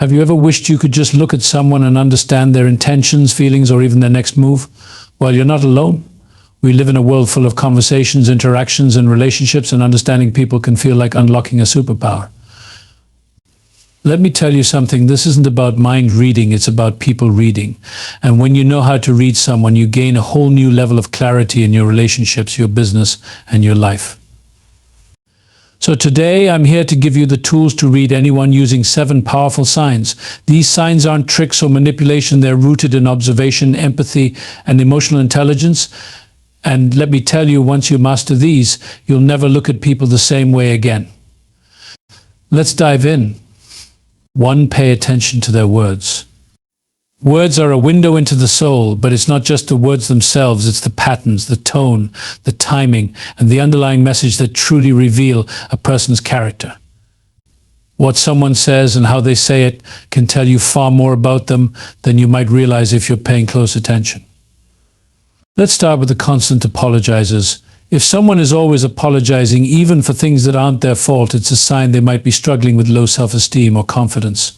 Have you ever wished you could just look at someone and understand their intentions, feelings, or even their next move? Well, you're not alone. We live in a world full of conversations, interactions, and relationships, and understanding people can feel like unlocking a superpower. Let me tell you something, this isn't about mind reading, it's about people reading. And when you know how to read someone, you gain a whole new level of clarity in your relationships, your business, and your life. So today, I'm here to give you the tools to read anyone using 7 powerful signs. These signs aren't tricks or manipulation, they're rooted in observation, empathy, and emotional intelligence. And let me tell you, once you master these, you'll never look at people the same way again. Let's dive in. 1. Pay attention to their words. Words are a window into the soul, but it's not just the words themselves, it's the patterns, the tone, the timing, and the underlying message that truly reveal a person's character. What someone says and how they say it can tell you far more about them than you might realize if you're paying close attention. Let's start with the constant apologizers. If someone is always apologizing, even for things that aren't their fault, it's a sign they might be struggling with low self-esteem or confidence.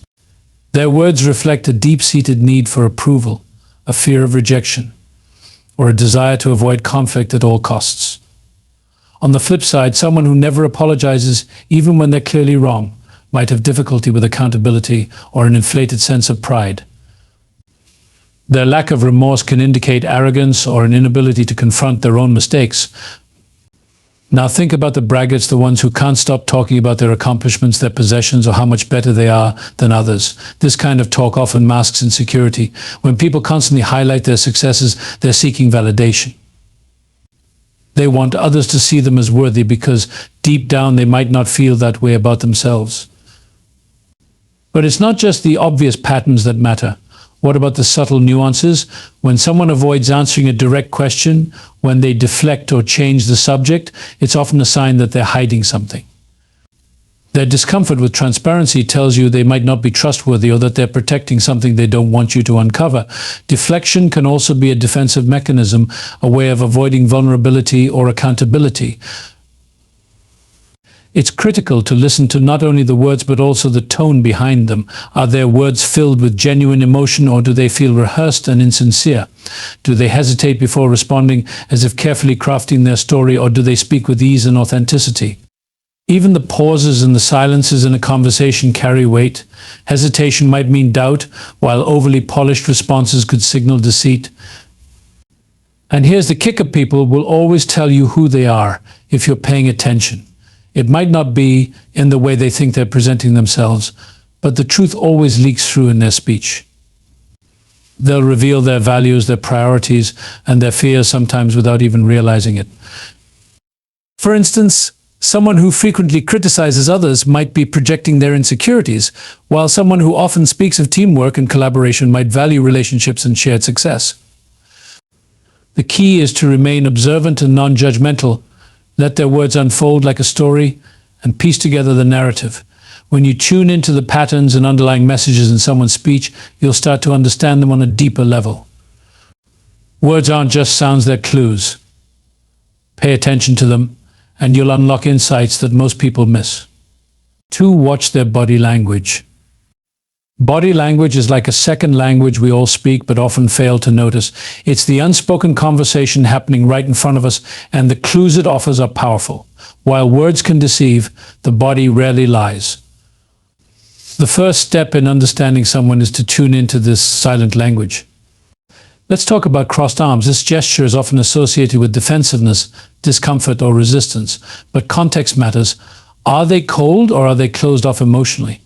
Their words reflect a deep-seated need for approval, a fear of rejection, or a desire to avoid conflict at all costs. On the flip side, someone who never apologizes, even when they're clearly wrong, might have difficulty with accountability or an inflated sense of pride. Their lack of remorse can indicate arrogance or an inability to confront their own mistakes. Now think about the braggarts, the ones who can't stop talking about their accomplishments, their possessions, or how much better they are than others. This kind of talk often masks insecurity. When people constantly highlight their successes, they're seeking validation. They want others to see them as worthy because deep down they might not feel that way about themselves. But it's not just the obvious patterns that matter. What about the subtle nuances? When someone avoids answering a direct question, when they deflect or change the subject, it's often a sign that they're hiding something. Their discomfort with transparency tells you they might not be trustworthy or that they're protecting something they don't want you to uncover. Deflection can also be a defensive mechanism, a way of avoiding vulnerability or accountability. It's critical to listen to not only the words but also the tone behind them. Are their words filled with genuine emotion, or do they feel rehearsed and insincere? Do they hesitate before responding, as if carefully crafting their story, or do they speak with ease and authenticity? Even the pauses and the silences in a conversation carry weight. Hesitation might mean doubt, while overly polished responses could signal deceit. And here's the kicker: people will always tell you who they are if you're paying attention. It might not be in the way they think they're presenting themselves, but the truth always leaks through in their speech. They'll reveal their values, their priorities, and their fears, sometimes without even realizing it. For instance, someone who frequently criticizes others might be projecting their insecurities, while someone who often speaks of teamwork and collaboration might value relationships and shared success. The key is to remain observant and non-judgmental. Let their words unfold like a story and piece together the narrative. When you tune into the patterns and underlying messages in someone's speech, you'll start to understand them on a deeper level. Words aren't just sounds, they're clues. Pay attention to them, and you'll unlock insights that most people miss. 2. Watch their body language. Body language is like a second language we all speak but often fail to notice. It's the unspoken conversation happening right in front of us, and the clues it offers are powerful. While words can deceive, the body rarely lies. The first step in understanding someone is to tune into this silent language. Let's talk about crossed arms. This gesture is often associated with defensiveness, discomfort, or resistance, but context matters. Are they cold or are they closed off emotionally?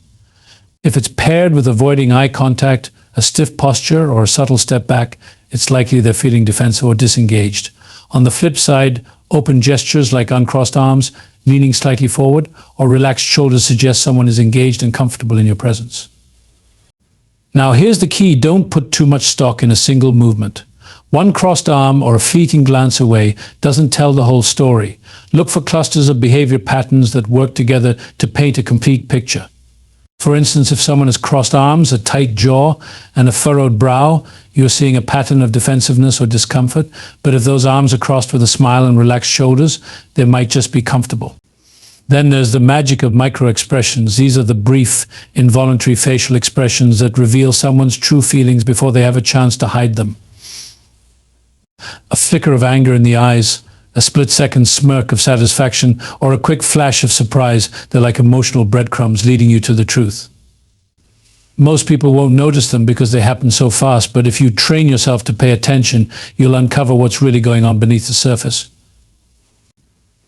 If it's paired with avoiding eye contact, a stiff posture, or a subtle step back, it's likely they're feeling defensive or disengaged. On the flip side, open gestures like uncrossed arms, leaning slightly forward, or relaxed shoulders suggest someone is engaged and comfortable in your presence. Now here's the key: don't put too much stock in a single movement. One crossed arm or a fleeting glance away doesn't tell the whole story. Look for clusters of behavior patterns that work together to paint a complete picture. For instance, if someone has crossed arms, a tight jaw, and a furrowed brow, you're seeing a pattern of defensiveness or discomfort. But if those arms are crossed with a smile and relaxed shoulders, they might just be comfortable. Then there's the magic of micro-expressions. These are the brief, involuntary facial expressions that reveal someone's true feelings before they have a chance to hide them. A flicker of anger in the eyes, a split-second smirk of satisfaction, or a quick flash of surprise. They're like emotional breadcrumbs leading you to the truth. Most people won't notice them because they happen so fast, but if you train yourself to pay attention, you'll uncover what's really going on beneath the surface.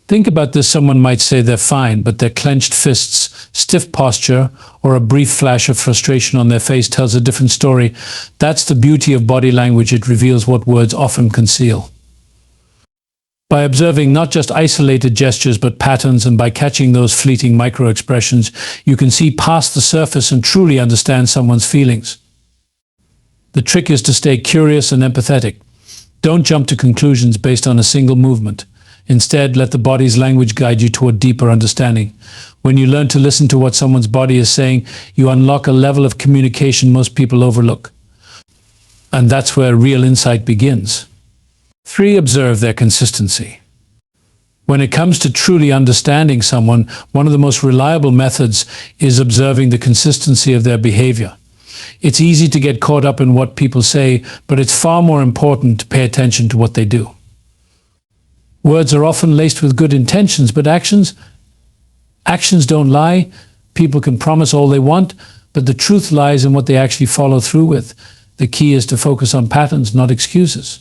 Think about this. Someone might say they're fine, but their clenched fists, stiff posture, or a brief flash of frustration on their face tells a different story. That's the beauty of body language. It reveals what words often conceal. By observing not just isolated gestures but patterns, and by catching those fleeting micro-expressions, you can see past the surface and truly understand someone's feelings. The trick is to stay curious and empathetic. Don't jump to conclusions based on a single movement. Instead, let the body's language guide you toward deeper understanding. When you learn to listen to what someone's body is saying, you unlock a level of communication most people overlook. And that's where real insight begins. 3. Observe their consistency. When it comes to truly understanding someone, one of the most reliable methods is observing the consistency of their behavior. It's easy to get caught up in what people say, but it's far more important to pay attention to what they do. Words are often laced with good intentions, but actions don't lie. People can promise all they want, but the truth lies in what they actually follow through with. The key is to focus on patterns, not excuses.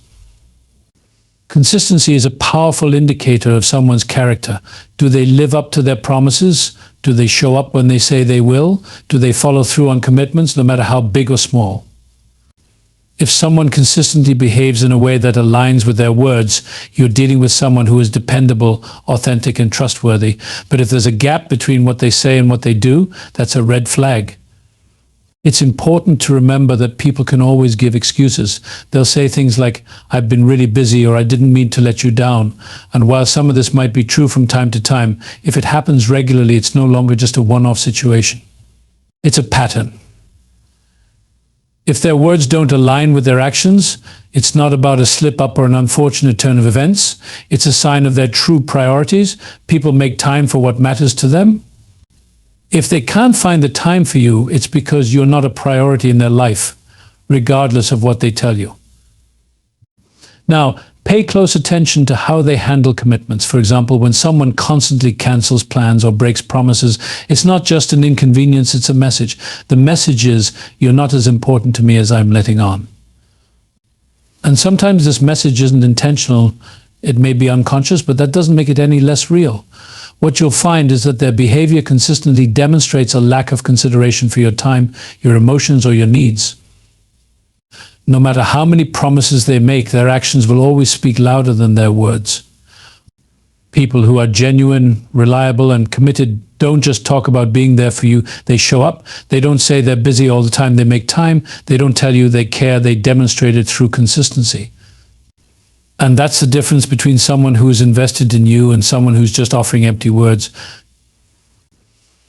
Consistency is a powerful indicator of someone's character. Do they live up to their promises? Do they show up when they say they will? Do they follow through on commitments, no matter how big or small? If someone consistently behaves in a way that aligns with their words, you're dealing with someone who is dependable, authentic, and trustworthy. But if there's a gap between what they say and what they do, that's a red flag. It's important to remember that people can always give excuses. They'll say things like, "I've been really busy," or "I didn't mean to let you down." And while some of this might be true from time to time, if it happens regularly, it's no longer just a one-off situation. It's a pattern. If their words don't align with their actions, it's not about a slip-up or an unfortunate turn of events. It's a sign of their true priorities. People make time for what matters to them. If they can't find the time for you, it's because you're not a priority in their life, regardless of what they tell you. Now, pay close attention to how they handle commitments. For example, when someone constantly cancels plans or breaks promises, it's not just an inconvenience, it's a message. The message is, "You're not as important to me as I'm letting on." And sometimes this message isn't intentional. It may be unconscious, but that doesn't make it any less real. What you'll find is that their behavior consistently demonstrates a lack of consideration for your time, your emotions, or your needs. No matter how many promises they make, their actions will always speak louder than their words. People who are genuine, reliable, and committed don't just talk about being there for you. They show up. They don't say they're busy all the time. They make time. They don't tell you they care. They demonstrate it through consistency. And that's the difference between someone who is invested in you and someone who's just offering empty words.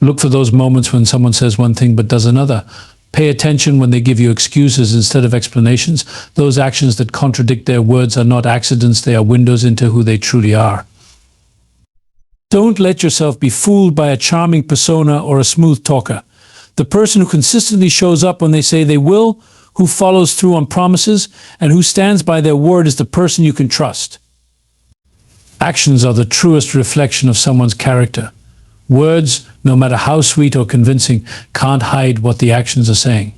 Look for those moments when someone says one thing but does another. Pay attention when they give you excuses instead of explanations. Those actions that contradict their words are not accidents. They are windows into who they truly are. Don't let yourself be fooled by a charming persona or a smooth talker. The person who consistently shows up when they say they will, who follows through on promises, and who stands by their word is the person you can trust. Actions are the truest reflection of someone's character. Words, no matter how sweet or convincing, can't hide what the actions are saying.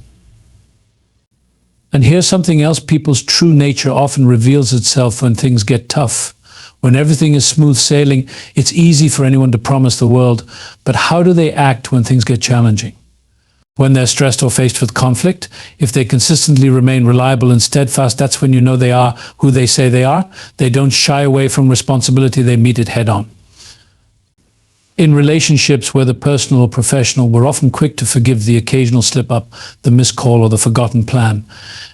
And here's something else: people's true nature often reveals itself when things get tough. When everything is smooth sailing, it's easy for anyone to promise the world, but how do they act when things get challenging? When they're stressed or faced with conflict, if they consistently remain reliable and steadfast, that's when you know they are who they say they are. They don't shy away from responsibility, they meet it head on. In relationships, whether personal or professional, we're often quick to forgive the occasional slip-up, the missed call, or the forgotten plan.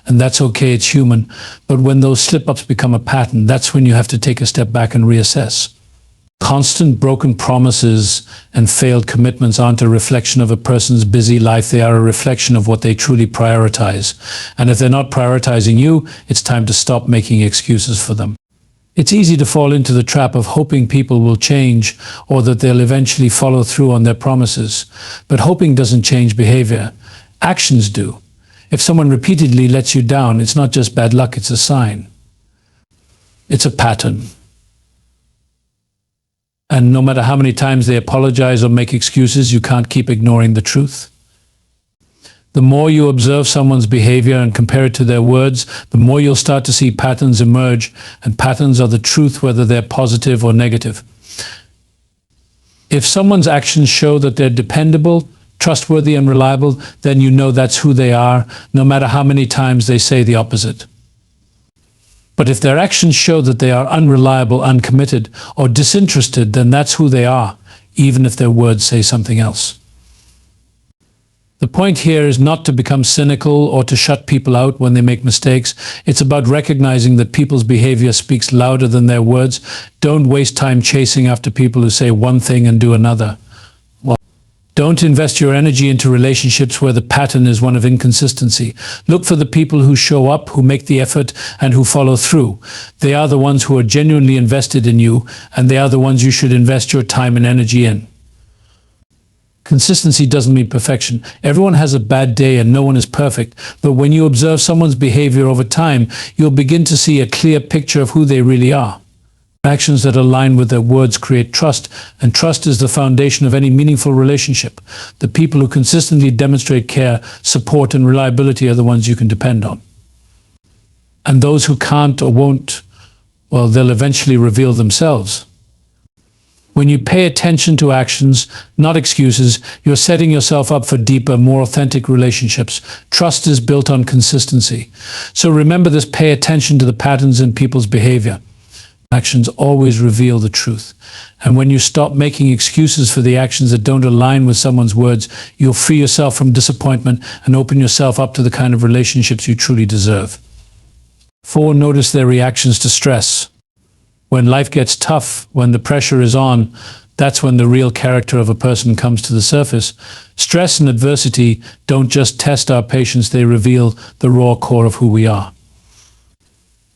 And that's okay, it's human. But when those slip-ups become a pattern, that's when you have to take a step back and reassess. Constant broken promises and failed commitments aren't a reflection of a person's busy life. They are a reflection of what they truly prioritize. And if they're not prioritizing you, it's time to stop making excuses for them. It's easy to fall into the trap of hoping people will change or that they'll eventually follow through on their promises. But hoping doesn't change behavior. Actions do. If someone repeatedly lets you down, it's not just bad luck, it's a sign. It's a pattern. And no matter how many times they apologize or make excuses, you can't keep ignoring the truth. The more you observe someone's behavior and compare it to their words, the more you'll start to see patterns emerge, and patterns are the truth whether they're positive or negative. If someone's actions show that they're dependable, trustworthy and reliable, then you know that's who they are, no matter how many times they say the opposite. But if their actions show that they are unreliable, uncommitted, or disinterested, then that's who they are, even if their words say something else. The point here is not to become cynical or to shut people out when they make mistakes. It's about recognizing that people's behavior speaks louder than their words. Don't waste time chasing after people who say one thing and do another. Don't invest your energy into relationships where the pattern is one of inconsistency. Look for the people who show up, who make the effort, and who follow through. They are the ones who are genuinely invested in you, and they are the ones you should invest your time and energy in. Consistency doesn't mean perfection. Everyone has a bad day and no one is perfect, but when you observe someone's behavior over time, you'll begin to see a clear picture of who they really are. Actions that align with their words create trust, and trust is the foundation of any meaningful relationship. The people who consistently demonstrate care, support, and reliability are the ones you can depend on. And those who can't or won't, well, they'll eventually reveal themselves. When you pay attention to actions, not excuses, you're setting yourself up for deeper, more authentic relationships. Trust is built on consistency. So remember this, pay attention to the patterns in people's behavior. Actions always reveal the truth. And when you stop making excuses for the actions that don't align with someone's words, you'll free yourself from disappointment and open yourself up to the kind of relationships you truly deserve. 4. Notice their reactions to stress. When life gets tough, when the pressure is on, that's when the real character of a person comes to the surface. Stress and adversity don't just test our patience, they reveal the raw core of who we are.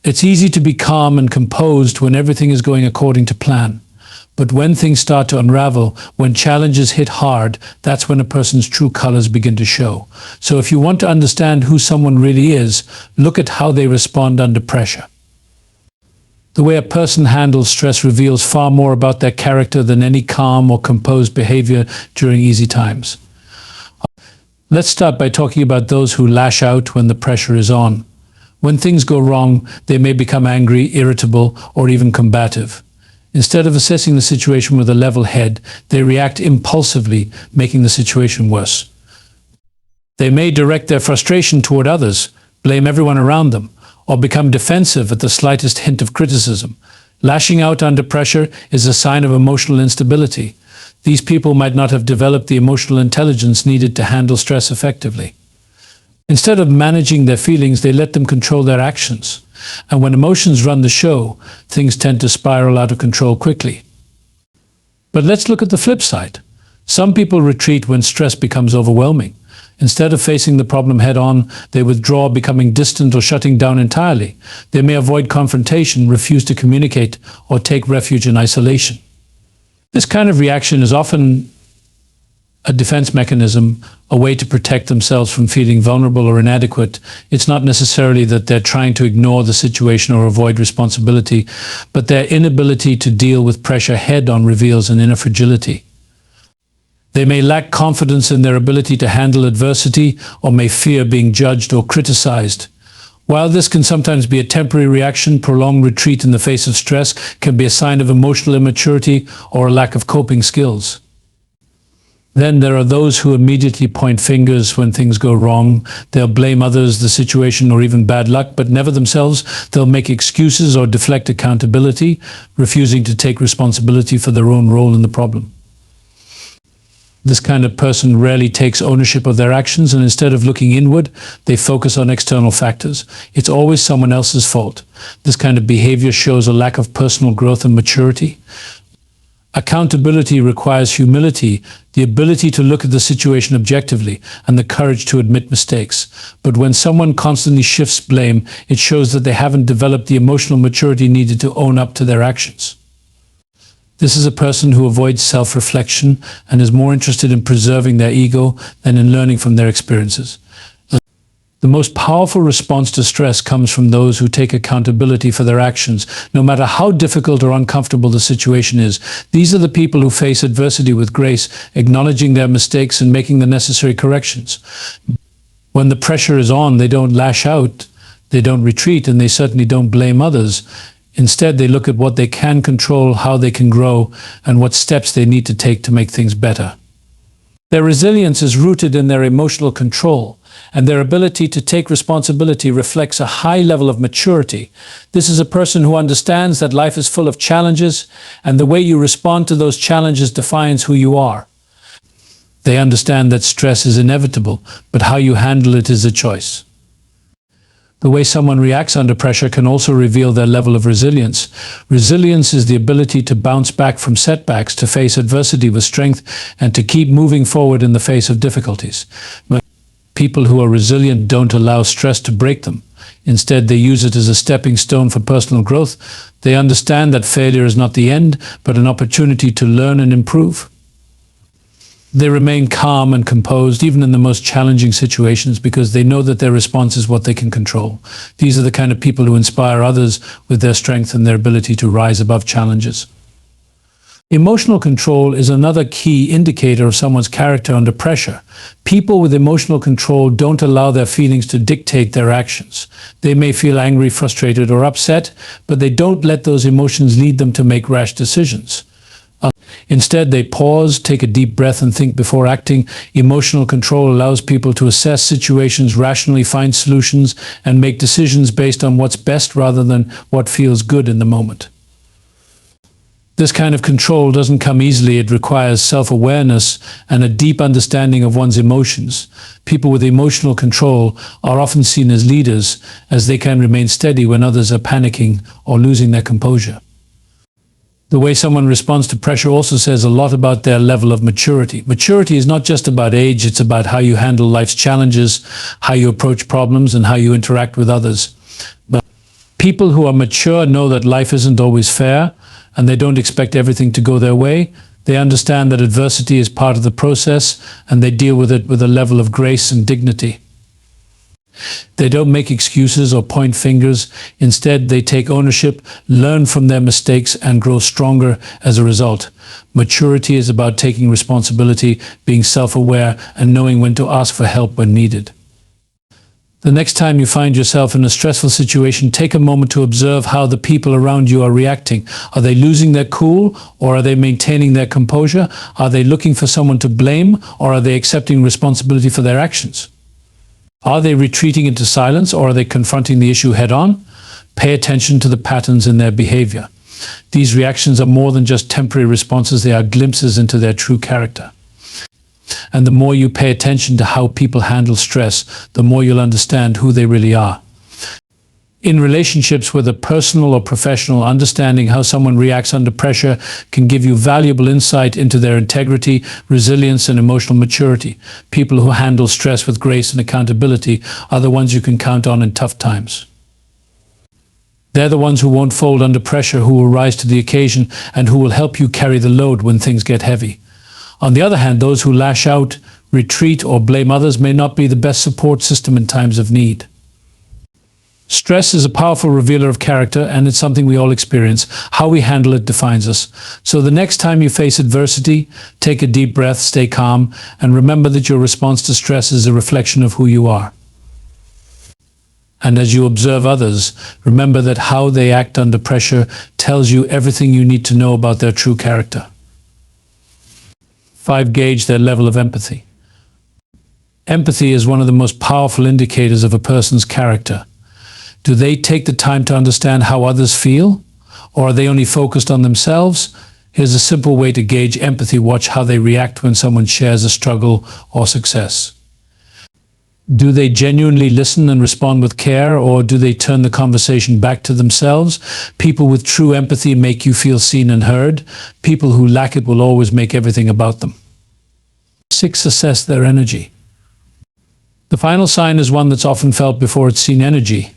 It's easy to be calm and composed when everything is going according to plan. But when things start to unravel, when challenges hit hard, that's when a person's true colors begin to show. So if you want to understand who someone really is, look at how they respond under pressure. The way a person handles stress reveals far more about their character than any calm or composed behavior during easy times. Let's start by talking about those who lash out when the pressure is on. When things go wrong, they may become angry, irritable, or even combative. Instead of assessing the situation with a level head, they react impulsively, making the situation worse. They may direct their frustration toward others, blame everyone around them, or become defensive at the slightest hint of criticism. Lashing out under pressure is a sign of emotional instability. These people might not have developed the emotional intelligence needed to handle stress effectively. Instead of managing their feelings, they let them control their actions. And when emotions run the show, things tend to spiral out of control quickly. But let's look at the flip side. Some people retreat when stress becomes overwhelming. Instead of facing the problem head-on, they withdraw, becoming distant or shutting down entirely. They may avoid confrontation, refuse to communicate, or take refuge in isolation. This kind of reaction is often a defense mechanism, a way to protect themselves from feeling vulnerable or inadequate. It's not necessarily that they're trying to ignore the situation or avoid responsibility, but their inability to deal with pressure head-on reveals an inner fragility. They may lack confidence in their ability to handle adversity, or may fear being judged or criticized. While this can sometimes be a temporary reaction, prolonged retreat in the face of stress can be a sign of emotional immaturity or a lack of coping skills. Then there are those who immediately point fingers when things go wrong. They'll blame others, the situation, or even bad luck, but never themselves. They'll make excuses or deflect accountability, refusing to take responsibility for their own role in the problem. This kind of person rarely takes ownership of their actions, and instead of looking inward, they focus on external factors. It's always someone else's fault. This kind of behavior shows a lack of personal growth and maturity. Accountability requires humility, the ability to look at the situation objectively, and the courage to admit mistakes. But when someone constantly shifts blame, it shows that they haven't developed the emotional maturity needed to own up to their actions. This is a person who avoids self-reflection and is more interested in preserving their ego than in learning from their experiences. The most powerful response to stress comes from those who take accountability for their actions, no matter how difficult or uncomfortable the situation is. These are the people who face adversity with grace, acknowledging their mistakes and making the necessary corrections. When the pressure is on, they don't lash out, they don't retreat, and they certainly don't blame others. Instead, they look at what they can control, how they can grow, and what steps they need to take to make things better. Their resilience is rooted in their emotional control, and their ability to take responsibility reflects a high level of maturity. This is a person who understands that life is full of challenges, and the way you respond to those challenges defines who you are. They understand that stress is inevitable, but how you handle it is a choice. The way someone reacts under pressure can also reveal their level of resilience. Resilience is the ability to bounce back from setbacks, to face adversity with strength, and to keep moving forward in the face of difficulties. But people who are resilient don't allow stress to break them. Instead, they use it as a stepping stone for personal growth. They understand that failure is not the end, but an opportunity to learn and improve. They remain calm and composed even in the most challenging situations because they know that their response is what they can control. These are the kind of people who inspire others with their strength and their ability to rise above challenges. Emotional control is another key indicator of someone's character under pressure. People with emotional control don't allow their feelings to dictate their actions. They may feel angry, frustrated, or upset, but they don't let those emotions lead them to make rash decisions. Instead, they pause, take a deep breath, and think before acting. Emotional control allows people to assess situations rationally, find solutions, and make decisions based on what's best rather than what feels good in the moment. This kind of control doesn't come easily. It requires self-awareness and a deep understanding of one's emotions. People with emotional control are often seen as leaders, as they can remain steady when others are panicking or losing their composure. The way someone responds to pressure also says a lot about their level of maturity. Maturity is not just about age, it's about how you handle life's challenges, how you approach problems, and how you interact with others. But people who are mature know that life isn't always fair, and they don't expect everything to go their way. They understand that adversity is part of the process, and they deal with it with a level of grace and dignity. They don't make excuses or point fingers. Instead, they take ownership, learn from their mistakes, and grow stronger as a result. Maturity is about taking responsibility, being self-aware, and knowing when to ask for help when needed. The next time you find yourself in a stressful situation, take a moment to observe how the people around you are reacting. Are they losing their cool, or are they maintaining their composure? Are they looking for someone to blame, or are they accepting responsibility for their actions? Are they retreating into silence, or are they confronting the issue head-on? Pay attention to the patterns in their behavior. These reactions are more than just temporary responses, they are glimpses into their true character. And the more you pay attention to how people handle stress, the more you'll understand who they really are. In relationships, whether personal or professional, understanding how someone reacts under pressure can give you valuable insight into their integrity, resilience, and emotional maturity. People who handle stress with grace and accountability are the ones you can count on in tough times. They're the ones who won't fold under pressure, who will rise to the occasion, and who will help you carry the load when things get heavy. On the other hand, those who lash out, retreat, or blame others may not be the best support system in times of need. Stress is a powerful revealer of character, and it's something we all experience. How we handle it defines us. So the next time you face adversity, take a deep breath, stay calm, and remember that your response to stress is a reflection of who you are. And as you observe others, remember that how they act under pressure tells you everything you need to know about their true character. 5. Gauge their level of empathy. Empathy is one of the most powerful indicators of a person's character. Do they take the time to understand how others feel? Or are they only focused on themselves? Here's a simple way to gauge empathy. Watch how they react when someone shares a struggle or success. Do they genuinely listen and respond with care, or do they turn the conversation back to themselves? People with true empathy make you feel seen and heard. People who lack it will always make everything about them. 6. Assess their energy. The final sign is one that's often felt before it's seen: energy.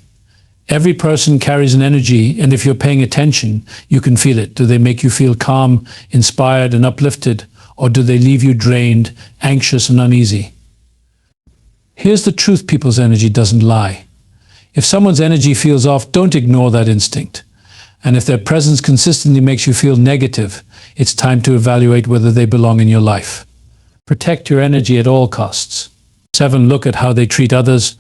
Every person carries an energy, and if you're paying attention, you can feel it. Do they make you feel calm, inspired, and uplifted, or do they leave you drained, anxious, and uneasy? Here's the truth: people's energy doesn't lie. If someone's energy feels off, don't ignore that instinct. And if their presence consistently makes you feel negative, it's time to evaluate whether they belong in your life. Protect your energy at all costs. 7. Look at how they treat others.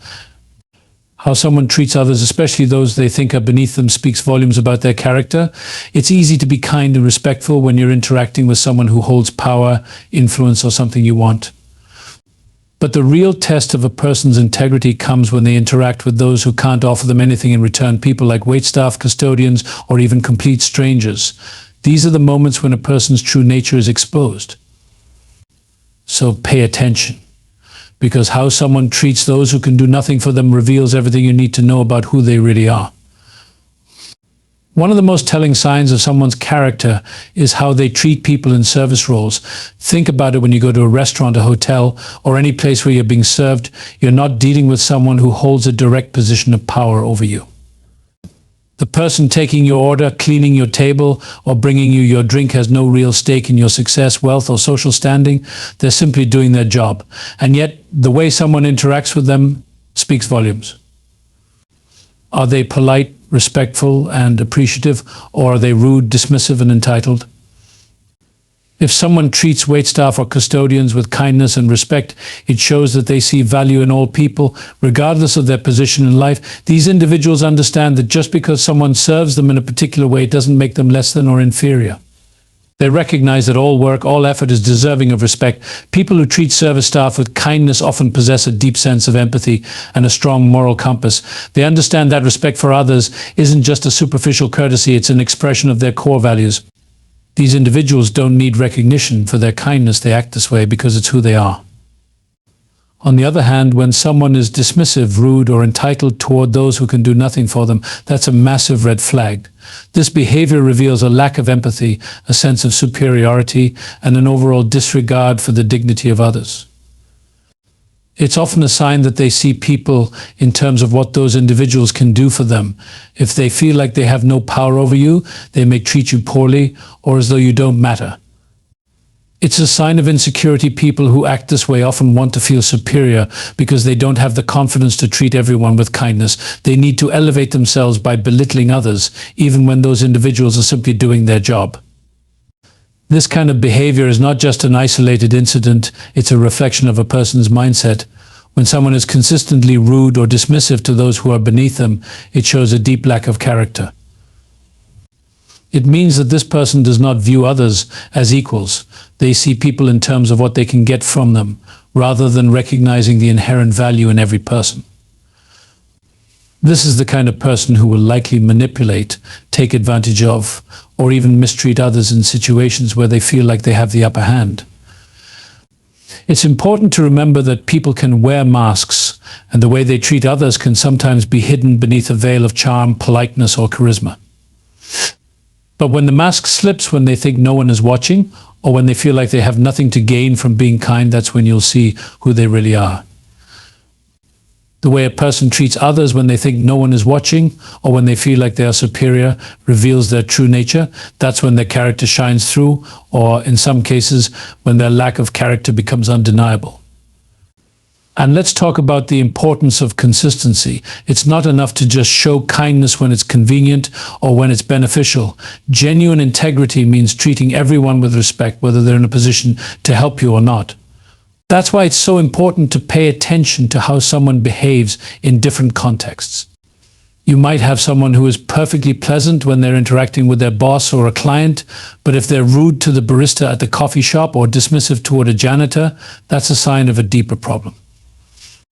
How someone treats others, especially those they think are beneath them, speaks volumes about their character. It's easy to be kind and respectful when you're interacting with someone who holds power, influence, or something you want. But the real test of a person's integrity comes when they interact with those who can't offer them anything in return, people like waitstaff, custodians, or even complete strangers. These are the moments when a person's true nature is exposed. So pay attention, because how someone treats those who can do nothing for them reveals everything you need to know about who they really are. One of the most telling signs of someone's character is how they treat people in service roles. Think about it when you go to a restaurant, a hotel, or any place where you're being served. You're not dealing with someone who holds a direct position of power over you. The person taking your order, cleaning your table, or bringing you your drink has no real stake in your success, wealth, or social standing. They're simply doing their job. And yet, the way someone interacts with them speaks volumes. Are they polite, respectful, and appreciative, or are they rude, dismissive, and entitled? If someone treats waitstaff or custodians with kindness and respect, it shows that they see value in all people, regardless of their position in life. These individuals understand that just because someone serves them in a particular way, it doesn't make them less than or inferior. They recognize that all work, all effort is deserving of respect. People who treat service staff with kindness often possess a deep sense of empathy and a strong moral compass. They understand that respect for others isn't just a superficial courtesy, it's an expression of their core values. These individuals don't need recognition for their kindness. They act this way because it's who they are. On the other hand, when someone is dismissive, rude, or entitled toward those who can do nothing for them, that's a massive red flag. This behavior reveals a lack of empathy, a sense of superiority, and an overall disregard for the dignity of others. It's often a sign that they see people in terms of what those individuals can do for them. If they feel like they have no power over you, they may treat you poorly or as though you don't matter. It's a sign of insecurity. People who act this way often want to feel superior because they don't have the confidence to treat everyone with kindness. They need to elevate themselves by belittling others, even when those individuals are simply doing their job. This kind of behavior is not just an isolated incident, it's a reflection of a person's mindset. When someone is consistently rude or dismissive to those who are beneath them, it shows a deep lack of character. It means that this person does not view others as equals. They see people in terms of what they can get from them, rather than recognizing the inherent value in every person. This is the kind of person who will likely manipulate, take advantage of, or even mistreat others in situations where they feel like they have the upper hand. It's important to remember that people can wear masks, and the way they treat others can sometimes be hidden beneath a veil of charm, politeness, or charisma. But when the mask slips, when they think no one is watching, or when they feel like they have nothing to gain from being kind, that's when you'll see who they really are. The way a person treats others when they think no one is watching, or when they feel like they are superior, reveals their true nature. That's when their character shines through, or in some cases, when their lack of character becomes undeniable. And let's talk about the importance of consistency. It's not enough to just show kindness when it's convenient or when it's beneficial. Genuine integrity means treating everyone with respect, whether they're in a position to help you or not. That's why it's so important to pay attention to how someone behaves in different contexts. You might have someone who is perfectly pleasant when they're interacting with their boss or a client, but if they're rude to the barista at the coffee shop or dismissive toward a janitor, that's a sign of a deeper problem.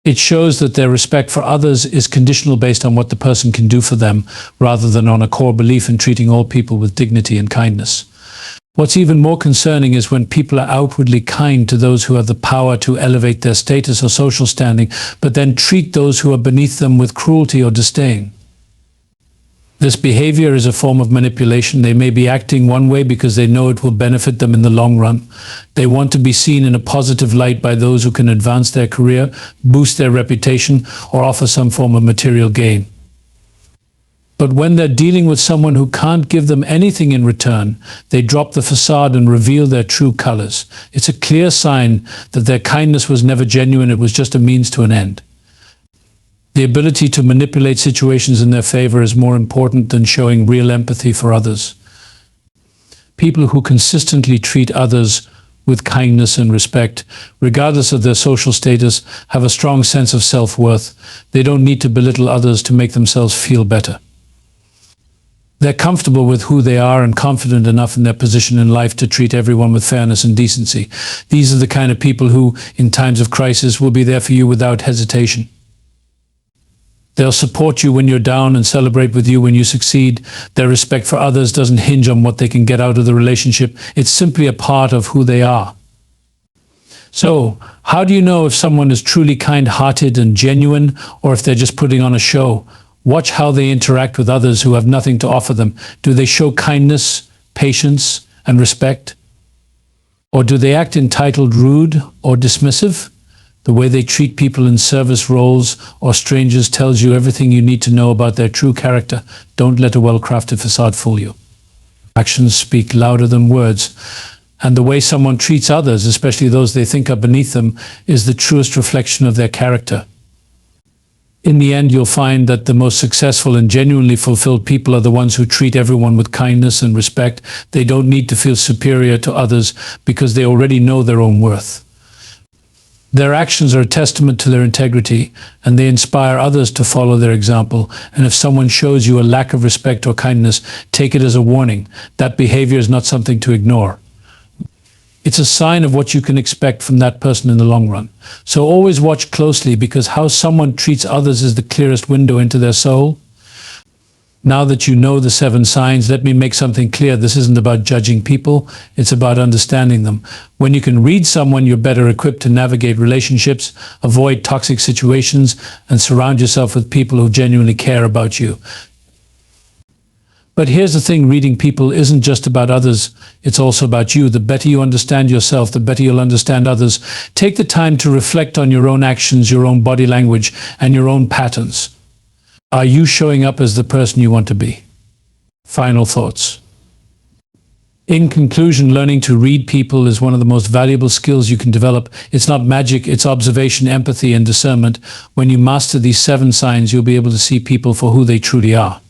It shows that their respect for others is conditional based on what the person can do for them, rather than on a core belief in treating all people with dignity and kindness. What's even more concerning is when people are outwardly kind to those who have the power to elevate their status or social standing, but then treat those who are beneath them with cruelty or disdain. This behavior is a form of manipulation. They may be acting one way because they know it will benefit them in the long run. They want to be seen in a positive light by those who can advance their career, boost their reputation, or offer some form of material gain. But when they're dealing with someone who can't give them anything in return, they drop the facade and reveal their true colors. It's a clear sign that their kindness was never genuine. It was just a means to an end. The ability to manipulate situations in their favor is more important than showing real empathy for others. People who consistently treat others with kindness and respect, regardless of their social status, have a strong sense of self-worth. They don't need to belittle others to make themselves feel better. They're comfortable with who they are and confident enough in their position in life to treat everyone with fairness and decency. These are the kind of people who, in times of crisis, will be there for you without hesitation. They'll support you when you're down and celebrate with you when you succeed. Their respect for others doesn't hinge on what they can get out of the relationship. It's simply a part of who they are. So, how do you know if someone is truly kind-hearted and genuine, or if they're just putting on a show? Watch how they interact with others who have nothing to offer them. Do they show kindness, patience, and respect? Or do they act entitled, rude, or dismissive? The way they treat people in service roles or strangers tells you everything you need to know about their true character. Don't let a well-crafted facade fool you. Actions speak louder than words. And the way someone treats others, especially those they think are beneath them, is the truest reflection of their character. In the end, you'll find that the most successful and genuinely fulfilled people are the ones who treat everyone with kindness and respect. They don't need to feel superior to others because they already know their own worth. Their actions are a testament to their integrity, and they inspire others to follow their example. And if someone shows you a lack of respect or kindness, take it as a warning. That behavior is not something to ignore. It's a sign of what you can expect from that person in the long run. So always watch closely, because how someone treats others is the clearest window into their soul. Now that you know the 7 signs, let me make something clear. This isn't about judging people, it's about understanding them. When you can read someone, you're better equipped to navigate relationships, avoid toxic situations, and surround yourself with people who genuinely care about you. But here's the thing, reading people isn't just about others, it's also about you. The better you understand yourself, the better you'll understand others. Take the time to reflect on your own actions, your own body language, and your own patterns. Are you showing up as the person you want to be? Final thoughts. In conclusion, learning to read people is one of the most valuable skills you can develop. It's not magic, it's observation, empathy, and discernment. When you master these 7 signs, you'll be able to see people for who they truly are.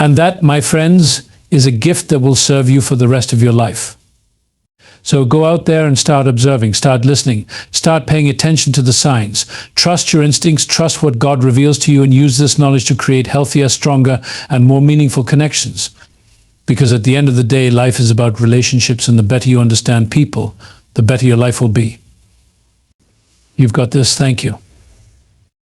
And that, my friends, is a gift that will serve you for the rest of your life. So go out there and start observing, start listening, start paying attention to the signs. Trust your instincts, trust what God reveals to you, and use this knowledge to create healthier, stronger, and more meaningful connections. Because at the end of the day, life is about relationships, and the better you understand people, the better your life will be. You've got this. Thank you.